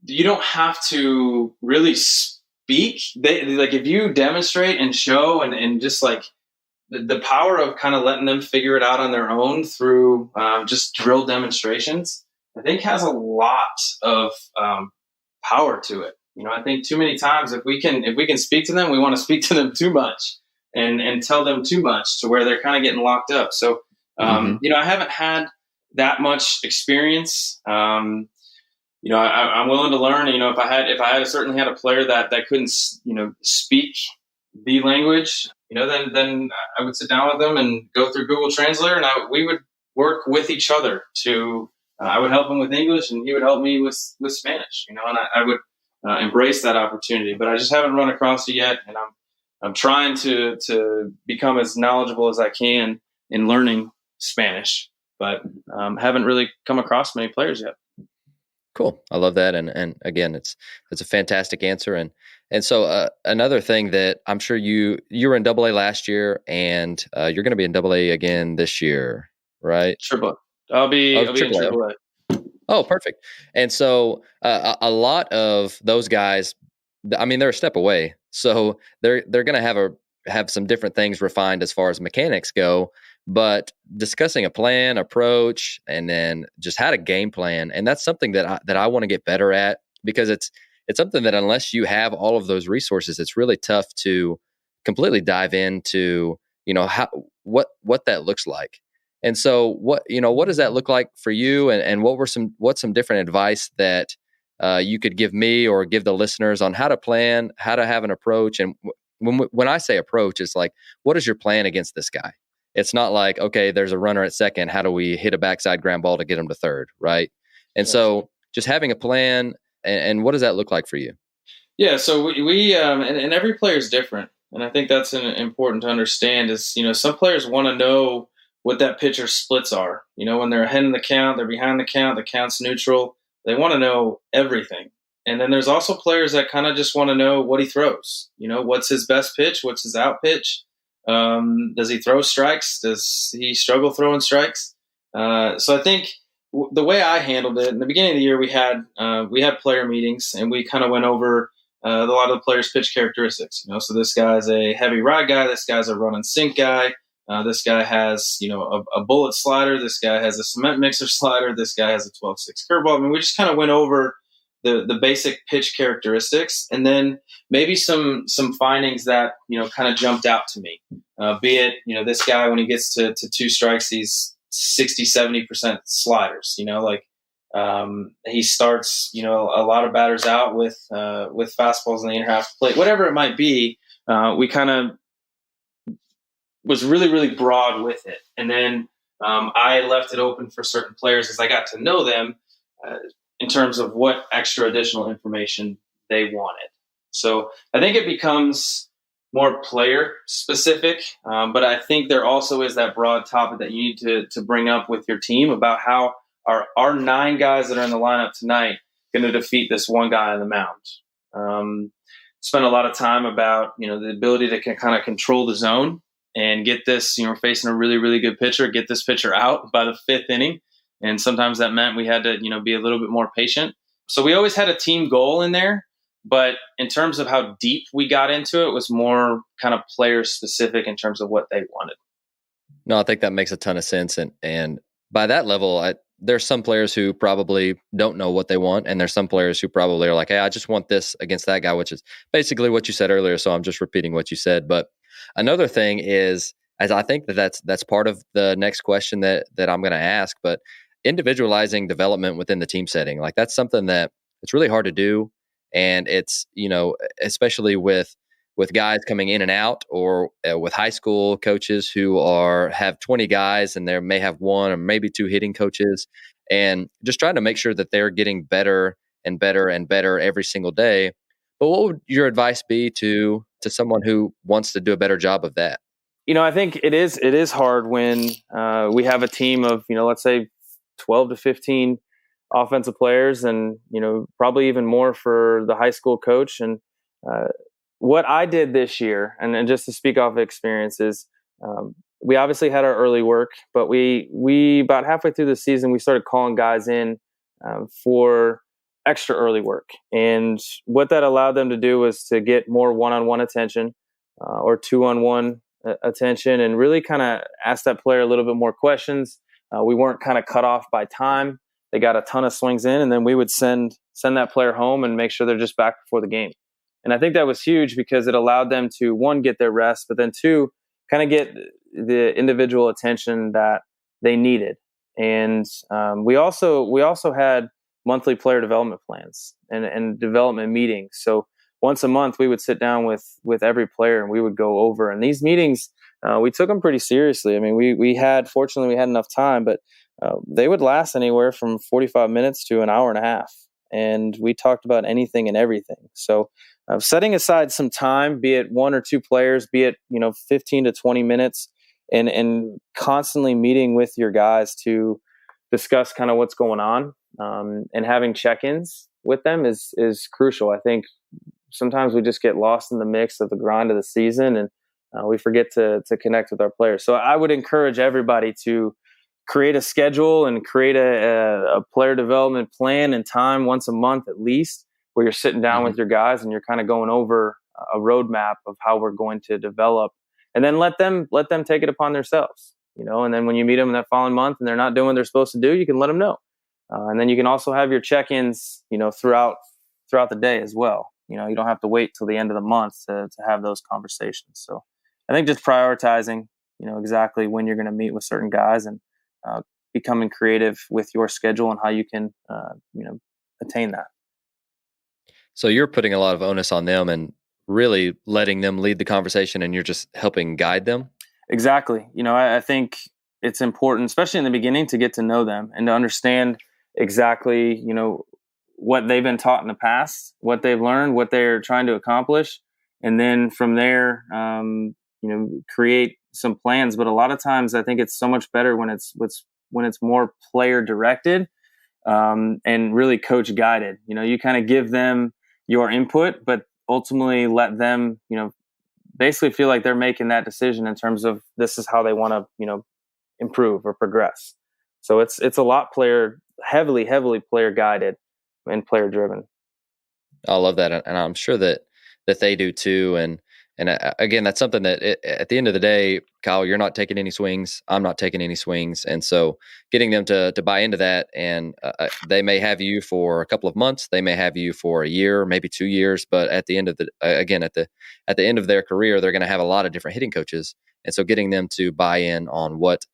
you don't have to really speak. They like, if you demonstrate and show and just like the power of kind of letting them figure it out on their own through just drill demonstrations, I think has a lot of power to it. I think too many times if we can speak to them, we want to speak to them too much and tell them too much to where they're kind of getting locked up. So, I haven't had that much experience. I'm willing to learn. If I had certainly had a player that couldn't, speak the language, then I would sit down with them and go through Google Translator, and we would work with each other to. I would help him with English, and he would help me with Spanish. And I would embrace that opportunity, but I just haven't run across it yet, and I'm trying to become as knowledgeable as I can in learning Spanish, but haven't really come across many players yet. Cool. I love that. And again, it's a fantastic answer. And so another thing that I'm sure you were in AA last year, and you're going to be in AA again this year, right? Triple. I'll be in AAA. Oh, perfect. And so a lot of those guys, I mean, they're a step away, so they're going to have some different things refined as far as mechanics go. But discussing a plan, approach, and then just how to game plan, and that's something that I want to get better at, because it's something that unless you have all of those resources, it's really tough to completely dive into, what that looks like. And so what does that look like for you, and what's some different advice that you could give me or give the listeners on how to plan, how to have an approach? And when I say approach, it's like, what is your plan against this guy? It's not like, okay, there's a runner at second, how do we hit a backside ground ball to get him to third, right? And so just having a plan, and what does that look like for you? Yeah, so we and every player is different. And I think that's important to understand is, some players want to know what that pitcher's splits are. When they're ahead in the count, they're behind the count's neutral. They want to know everything. And then there's also players that kind of just want to know what he throws. What's his best pitch? What's his out pitch? Does he throw strikes? Does he struggle throwing strikes? So I think the way I handled it in the beginning of the year, we had player meetings, and we kind of went over a lot of the players' pitch characteristics. So this guy's a heavy ride guy. This guy's a run and sink guy. This guy has, a bullet slider. This guy has a cement mixer slider. This guy has a 12-6 curveball. I mean, we just kind of went over the basic pitch characteristics, and then maybe some findings that, kind of jumped out to me. Be it, this guy, when he gets to two strikes, he's 60-70% sliders. He starts, a lot of batters out with fastballs in the inner half of the plate, whatever it might be. We kind of was really, really broad with it. And then I left it open for certain players as I got to know them in terms of what extra additional information they wanted. So I think it becomes more player specific, but I think there also is that broad topic that you need to bring up with your team about how our 9 guys that are in the lineup tonight going to defeat this one guy on the mound. Spend a lot of time about, the ability to kind of control the zone and get this, facing a really, really good pitcher, get this pitcher out by the 5th inning. And sometimes that meant we had to, be a little bit more patient. So we always had a team goal in there, but in terms of how deep we got into it, was more kind of player specific in terms of what they wanted. No, I think that makes a ton of sense. And by that level, there's some players who probably don't know what they want, and there's some players who probably are like, hey, I just want this against that guy, which is basically what you said earlier. So I'm just repeating what you said. But another thing is, as I think that's part of the next question that I'm going to ask, but individualizing development within the team setting, like that's something that it's really hard to do. And it's, especially with guys coming in and out, or with high school coaches who have 20 guys and they may have 1 or maybe 2 hitting coaches, and just trying to make sure that they're getting better and better and better every single day. But what would your advice be to someone who wants to do a better job of that? I think it is hard when we have a team of, let's say 12 to 15 offensive players, and, probably even more for the high school coach. And what I did this year, and just to speak off experiences, we obviously had our early work, but we about halfway through the season, we started calling guys in for extra early work. And what that allowed them to do was to get more one-on-one attention or two-on-one attention, and really kind of ask that player a little bit more questions. We weren't kind of cut off by time. They got a ton of swings in, and then we would send that player home and make sure they're just back before the game. And I think that was huge because it allowed them to, one, get their rest, but then two, kind of get the individual attention that they needed. And we also had monthly player development plans and development meetings. So once a month, we would sit down with every player and we would go over. And these meetings, we took them pretty seriously. I mean, fortunately, we had enough time, but they would last anywhere from 45 minutes to an hour and a half. And we talked about anything and everything. So setting aside some time, be it one or two players, be it 15 to 20 minutes, and constantly meeting with your guys to discuss kind of what's going on, and having check-ins with them is crucial. I think sometimes we just get lost in the mix of the grind of the season, and we forget to connect with our players. So I would encourage everybody to create a schedule and create a player development plan and time once a month at least, where you're sitting down with your guys and you're kind of going over a roadmap of how we're going to develop, and then let them take it upon themselves, and then when you meet them in that following month and they're not doing what they're supposed to do, you can let them know. And then you can also have your check-ins, throughout the day as well. You don't have to wait till the end of the month to have those conversations. So I think just prioritizing, exactly when you're going to meet with certain guys, and becoming creative with your schedule and how you can, attain that. So you're putting a lot of onus on them and really letting them lead the conversation, and you're just helping guide them. Exactly. I think it's important, especially in the beginning, to get to know them and to understand exactly, what they've been taught in the past, what they've learned, what they're trying to accomplish. And then from there, create some plans. But a lot of times I think it's so much better when it's more player directed, and really coach guided. You kind of give them your input, but ultimately let them, basically feel like they're making that decision in terms of this is how they want to, improve or progress. So it's a lot heavily player guided and player driven. I love that. And I'm sure that they do too. And again, that's something that at the end of the day, Kyle, you're not taking any swings. I'm not taking any swings. And so getting them to buy into that, and they may have you for a couple of months, they may have you for a year, maybe 2 years, but at the end of at the end of their career, they're going to have a lot of different hitting coaches. And so getting them to buy in on what,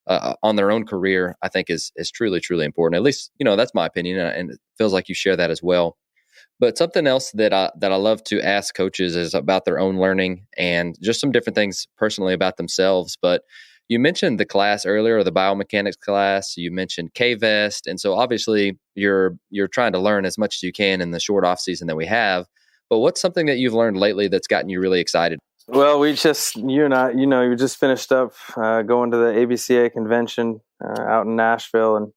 on their own career, I think is truly, truly important. At least, that's my opinion. And it feels like you share that as well. But something else that I love to ask coaches is about their own learning and just some different things personally about themselves. But you mentioned the class earlier, or the biomechanics class. You mentioned K-Vest. And so obviously you're trying to learn as much as you can in the short off season that we have. But what's something that you've learned lately that's gotten you really excited? Well, we just finished up going to the ABCA convention out in Nashville, and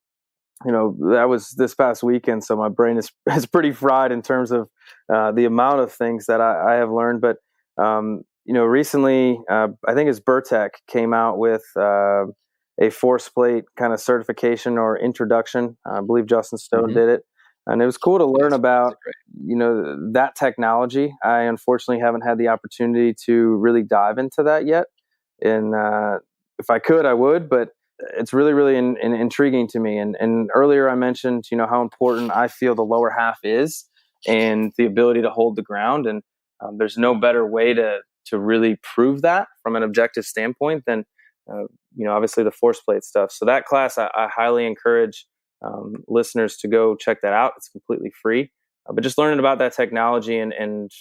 that was this past weekend. So my brain is pretty fried in terms of the amount of things that I have learned. But recently, I think it's Burtech came out with a force plate kind of certification or introduction. I believe Justin Stone did it. And it was cool to learn about, that technology. I unfortunately haven't had the opportunity to really dive into that yet. And if I could, I would, but it's really, really intriguing to me. And earlier I mentioned, how important I feel the lower half is and the ability to hold the ground. And there's no better way to really prove that from an objective standpoint than, obviously the force plate stuff. So that class, I highly encourage listeners to go check that out. It's completely free, but just learning about that technology and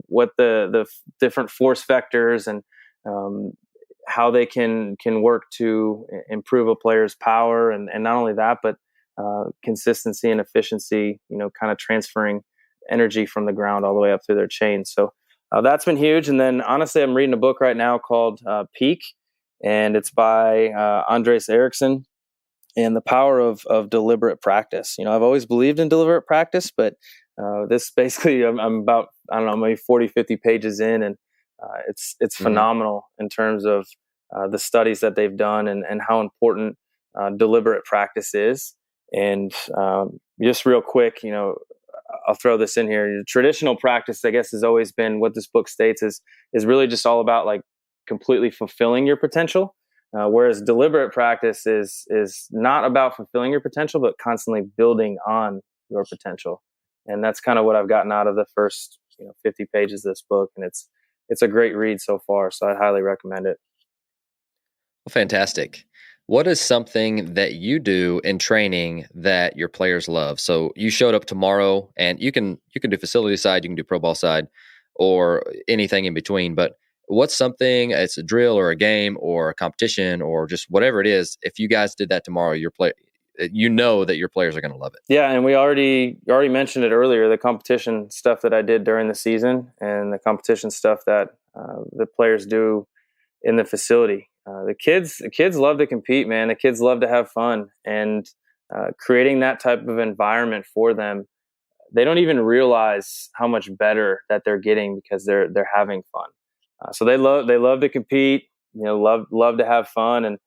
what the different force vectors and how they can work to improve a player's power, and not only that, but consistency and efficiency, kind of transferring energy from the ground all the way up through their chain. So that's been huge. And then honestly, I'm reading a book right now called Peak, and it's by Andres Eriksson, and the power of deliberate practice. I've always believed in deliberate practice, but this basically, I'm about, maybe 40, 50 pages in, and it's phenomenal in terms of the studies that they've done and how important deliberate practice is. And just real quick, I'll throw this in here. Traditional practice, I guess, has always been what this book states is really just all about like completely fulfilling your potential. Whereas deliberate practice is not about fulfilling your potential, but constantly building on your potential. And that's kind of what I've gotten out of the first 50 pages of this book. And it's a great read so far. So I highly recommend it. Well, fantastic. What is something that you do in training that your players love? So you showed up tomorrow, and you can do facility side, you can do pro ball side, or anything in between. But what's something? It's a drill or a game or a competition or just whatever it is. If you guys did that tomorrow, that your players are going to love it. Yeah, and you already mentioned it earlier. The competition stuff that I did during the season, and the competition stuff that the players do in the facility. The kids love to compete, man. The kids love to have fun, and creating that type of environment for them, they don't even realize how much better that they're getting because they're having fun. So they love to compete, love to have fun, and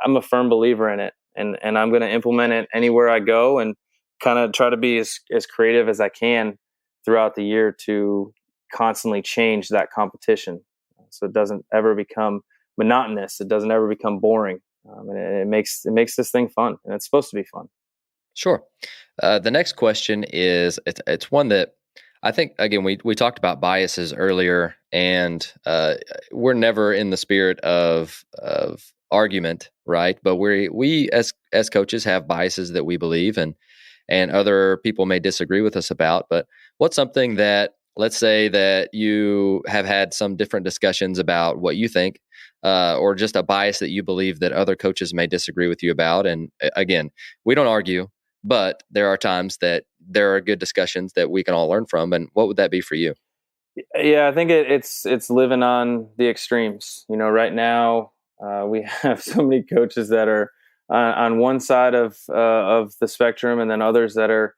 I'm a firm believer in it, and I'm going to implement it anywhere I go, and kind of try to be as creative as I can throughout the year to constantly change that competition, so it doesn't ever become monotonous. It doesn't ever become boring, and it makes this thing fun, and it's supposed to be fun. Sure. The next question is it's one that I think, again, we talked about biases earlier, and we're never in the spirit of argument, right? But we as coaches have biases that we believe, and other people may disagree with us about. But what's something that, let's say that you have had some different discussions about what you think, or just a bias that you believe that other coaches may disagree with you about. And again, we don't argue, but there are times that there are good discussions that we can all learn from. And what would that be for you? Yeah, I think it's living on the extremes. Right now we have so many coaches that are on one side of the spectrum, and then others that are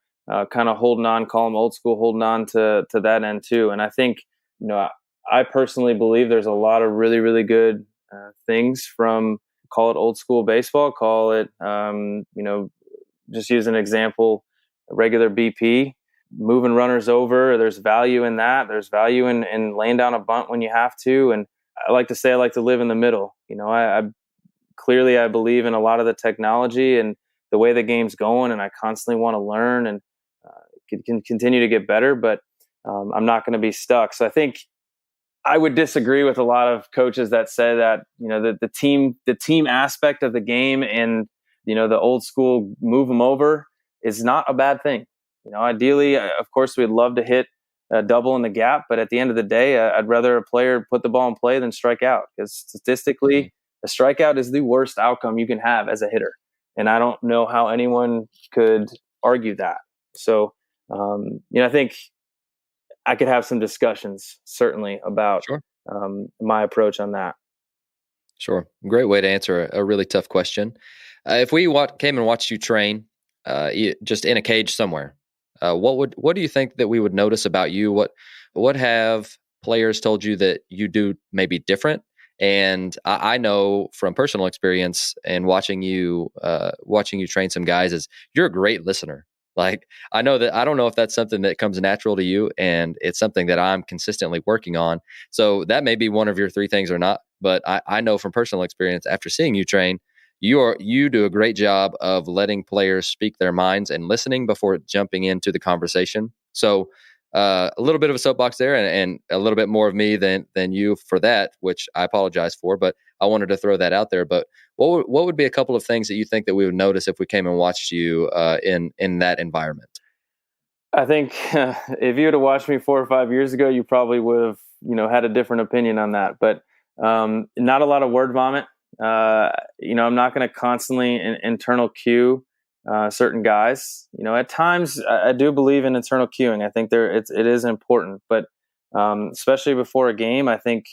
kind of holding on, call them old school, holding on to that end too. And I think, I personally believe there's a lot of really, really good things from, call it old school baseball, call it, just use an example, regular BP, moving runners over. There's value in that. There's value in laying down a bunt when you have to. And I like to say I like to live in the middle. I clearly believe in a lot of the technology and the way the game's going, and I constantly want to learn and can continue to get better, but I'm not going to be stuck. So I think I would disagree with a lot of coaches that say that, the team aspect of the game and, the old school move them over is not a bad thing. Ideally, of course, we'd love to hit a double in the gap, but at the end of the day, I'd rather a player put the ball in play than strike out, because statistically, a strikeout is the worst outcome you can have as a hitter. And I don't know how anyone could argue that. So, I think I could have some discussions certainly about Sure. My approach on that. Sure. Great way to answer a really tough question. If we came and watched you train, just in a cage somewhere, what do you think that we would notice about you? What have players told you that you do maybe different? And I know from personal experience and watching you train some guys, is you're a great listener. Like, I know that, I don't know if that's something that comes natural to you, and it's something that I'm consistently working on. So that may be one of your three things or not. But I know from personal experience, after seeing you train, you do a great job of letting players speak their minds and listening before jumping into the conversation. So a little bit of a soapbox there, and a little bit more of me than you for that, which I apologize for, but I wanted to throw that out there. But what would be a couple of things that you think that we would notice if we came and watched you in that environment? I think if you would have watched me 4 or 5 years ago, you probably would have, had a different opinion on that. But not a lot of word vomit. I'm not going to constantly internal cue certain guys. At times I do believe in internal cueing. I think it is important, but especially before a game, I think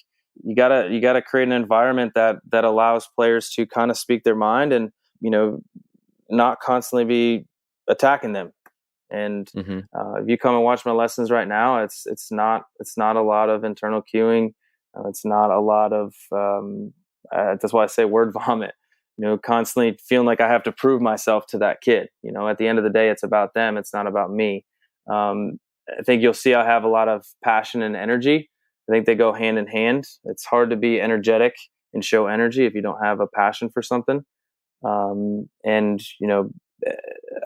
you gotta create an environment that allows players to kind of speak their mind and, not constantly be attacking them. And if you come and watch my lessons right now, it's not a lot of internal cueing. It's not a lot of that's why I say word vomit. constantly feeling like I have to prove myself to that kid. At the end of the day, it's about them. It's not about me. I think you'll see I have a lot of passion and energy. I think they go hand in hand. It's hard to be energetic and show energy if you don't have a passion for something.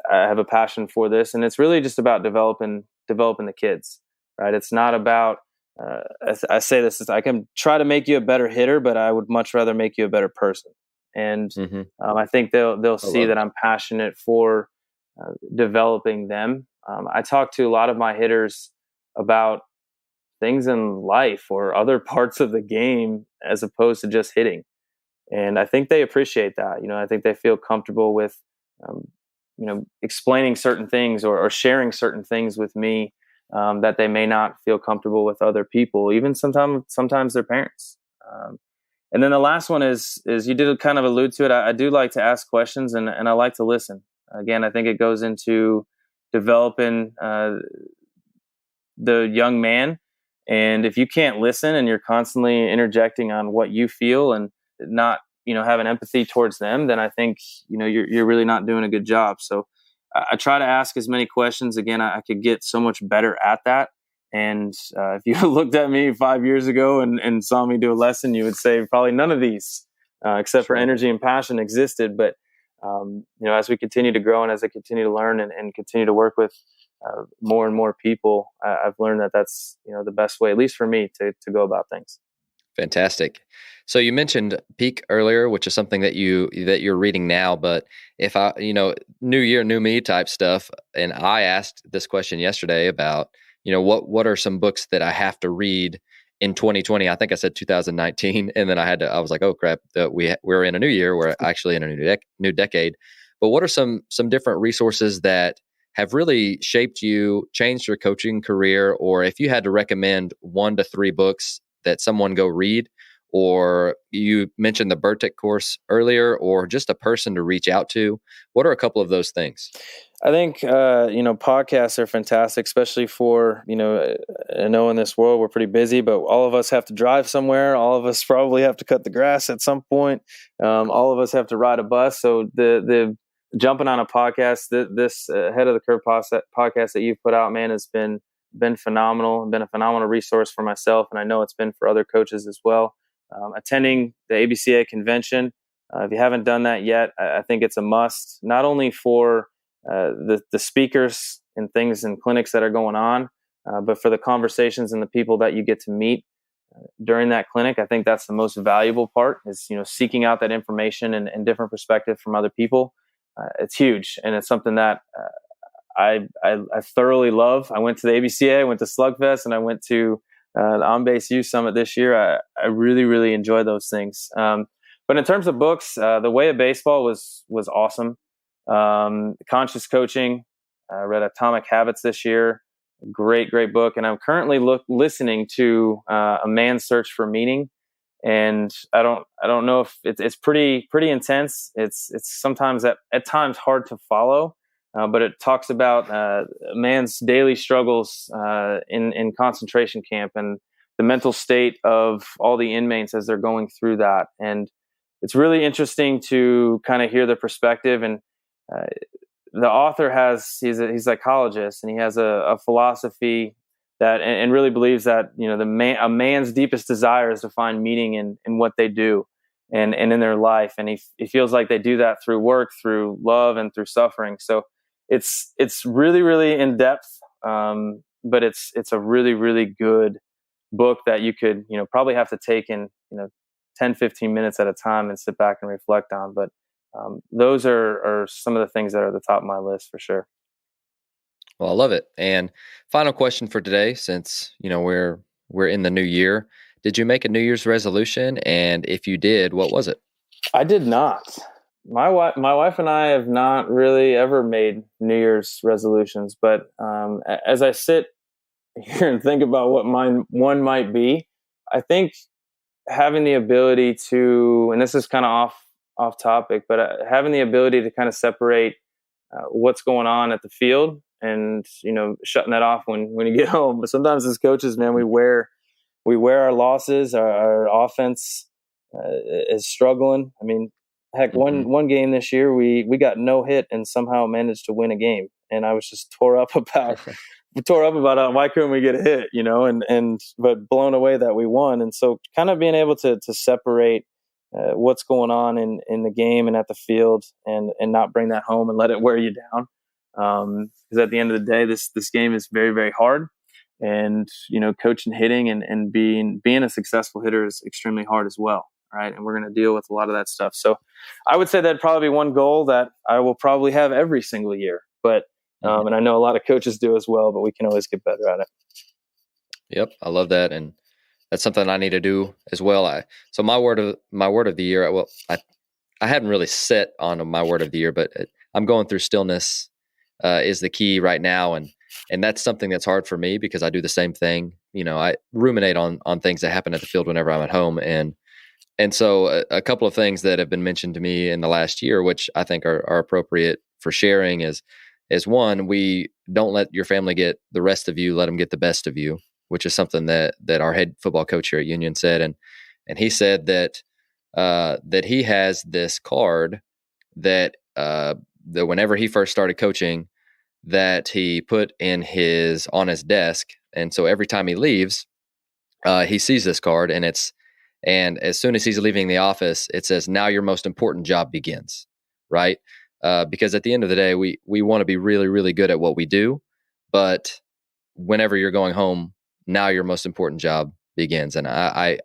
I have a passion for this, and it's really just about developing the kids, right? It's not about, I say this, I can try to make you a better hitter, but I would much rather make you a better person. And I think they'll see that I'm passionate for developing them. I talk to a lot of my hitters about things in life or other parts of the game as opposed to just hitting. And I think they appreciate that. I think they feel comfortable with, explaining certain things or sharing certain things with me that they may not feel comfortable with other people, even sometimes their parents. And then the last one is you did kind of allude to it. I do like to ask questions and I like to listen. Again, I think it goes into developing the young man. And if you can't listen and you're constantly interjecting on what you feel and not, having empathy towards them, then I think, you're really not doing a good job. So I try to ask as many questions. Again, I could get so much better at that. And if you looked at me 5 years ago and saw me do a lesson, you would say probably none of these, except for energy and passion, existed. But, as we continue to grow and as I continue to learn and continue to work with more and more people, I've learned that that's, the best way, at least for me, to go about things. Fantastic. So you mentioned Peak earlier, which is something that you're reading now. But if I, new year, new me type stuff, and I asked this question yesterday about, what are some books that I have to read in 2020? I think I said 2019, and then I was like, oh crap, we're in a new year. We're actually in a new decade. But what are some different resources that have really shaped you, changed your coaching career, or if you had to recommend 1 to 3 books that someone go read, or you mentioned the Burtick course earlier, or just a person to reach out to, what are a couple of those things? I think, podcasts are fantastic, especially for, I know in this world we're pretty busy, but all of us have to drive somewhere. All of us probably have to cut the grass at some point. All of us have to ride a bus. So the jumping on a podcast, this Head of the Curve podcast that you've put out, man, has been phenomenal, been a phenomenal resource for myself. And I know it's been for other coaches as well. Attending the ABCA convention, if you haven't done that yet, I think it's a must, not only for the speakers and things and clinics that are going on, but for the conversations and the people that you get to meet during that clinic. I think that's the most valuable part is, seeking out that information and different perspective from other people. It's huge. And it's something that I thoroughly love. I went to the ABCA, I went to Slugfest, and I went to the On-Base Youth Summit this year. I really, really enjoy those things. But in terms of books, The Way of Baseball was awesome. Conscious Coaching, I read Atomic Habits this year. Great book. And I'm currently listening to A Man's Search for Meaning. And I don't know if it's pretty intense. It's sometimes at times hard to follow. But it talks about a man's daily struggles in concentration camp and the mental state of all the inmates as they're going through that. And it's really interesting to kind of hear the perspective. And the author he's a psychologist, and he has a philosophy that and really believes that a man's deepest desire is to find meaning in what they do and in their life. And he feels like they do that through work, through love, and through suffering. So it's really, really in depth, but it's a really, really good book that you could, probably have to take in, 10, 15 minutes at a time and sit back and reflect on. But those are some of the things that are at the top of my list for sure. Well, I love it. And final question for today, since, we're in the new year, did you make a New Year's resolution? And if you did, what was it? I did not. My wife and I have not really ever made New Year's resolutions, but as I sit here and think about what one might be, I think having the ability to, and this is kind of off topic, but having the ability to kind of separate what's going on at the field and, shutting that off when you get home. But sometimes as coaches, man, we wear our losses, our offense is struggling. I mean, Heck, one game this year, we got no hit and somehow managed to win a game. And I was just tore up about why couldn't we get a hit, but blown away that we won. And so kind of being able to separate what's going on in the game and at the field and not bring that home and let it wear you down. Because at the end of the day, this game is very, very hard. And, coaching hitting and being a successful hitter is extremely hard as well. Right. And we're going to deal with a lot of that stuff. So I would say that'd probably be one goal that I will probably have every single year. But, and I know a lot of coaches do as well, but we can always get better at it. Yep. I love that. And that's something I need to do as well. So my word of the year, I hadn't really set on my word of the year, but I'm going through stillness is the key right now. And that's something that's hard for me because I do the same thing. I ruminate on things that happen at the field whenever I'm at home. And so a couple of things that have been mentioned to me in the last year, which I think are appropriate for sharing is one, we don't let your family get the rest of you, let them get the best of you, which is something that our head football coach here at Union said. And he said that he has this card that whenever he first started coaching that he put on his desk. And so every time he leaves, he sees this card and as soon as he's leaving the office, it says, now your most important job begins, right? Because at the end of the day, we want to be really, really good at what we do. But whenever you're going home, now your most important job begins. And I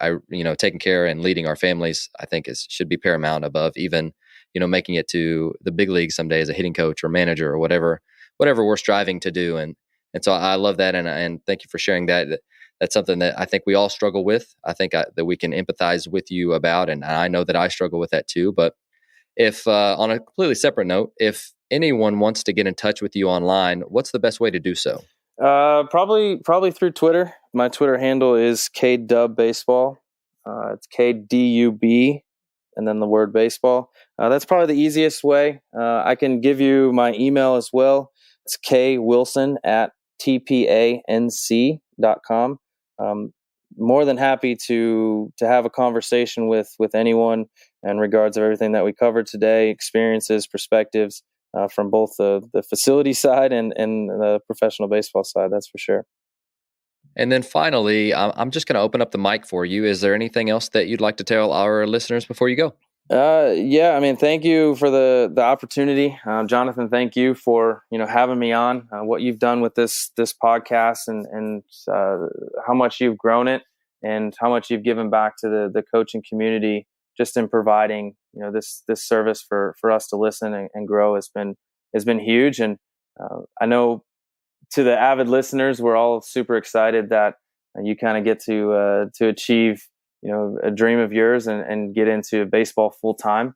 taking care and leading our families, I think should be paramount above even, making it to the big league someday as a hitting coach or manager or whatever we're striving to do. And so I love that. And thank you for sharing that. That's something that I think we all struggle with. I think that we can empathize with you about, and I know that I struggle with that too. But if on a completely separate note, if anyone wants to get in touch with you online, what's the best way to do so? Probably through Twitter. My Twitter handle is KDubBaseball. It's KDUB and then the word baseball. That's probably the easiest way. I can give you my email as well. It's kwilson@tpanc.com. More than happy to have a conversation with anyone in regards of everything that we covered today, experiences, perspectives from both the facility side and the professional baseball side. That's for sure. And then finally, I'm just going to open up the mic for you. Is there anything else that you'd like to tell our listeners before you go? Thank you for the opportunity. Jonathan, thank you for, having me on, what you've done with this podcast and how much you've grown it and how much you've given back to the coaching community just in providing, this service for us to listen and grow has been huge. And I know to the avid listeners, we're all super excited that you kind of get to achieve a dream of yours and get into baseball full time.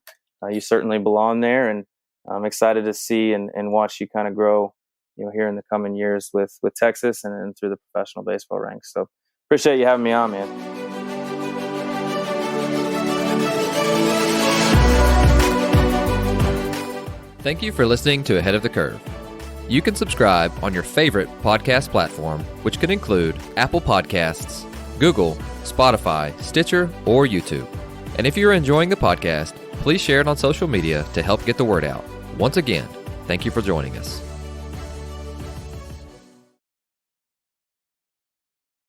You certainly belong there, and I'm excited to see and watch you kind of grow, here in the coming years with Texas and through the professional baseball ranks. So appreciate you having me on, man. Thank you for listening to Ahead of the Curve. You can subscribe on your favorite podcast platform, which could include Apple Podcasts, Google, Spotify, Stitcher, or YouTube. And if you're enjoying the podcast, please share it on social media to help get the word out. Once again, thank you for joining us.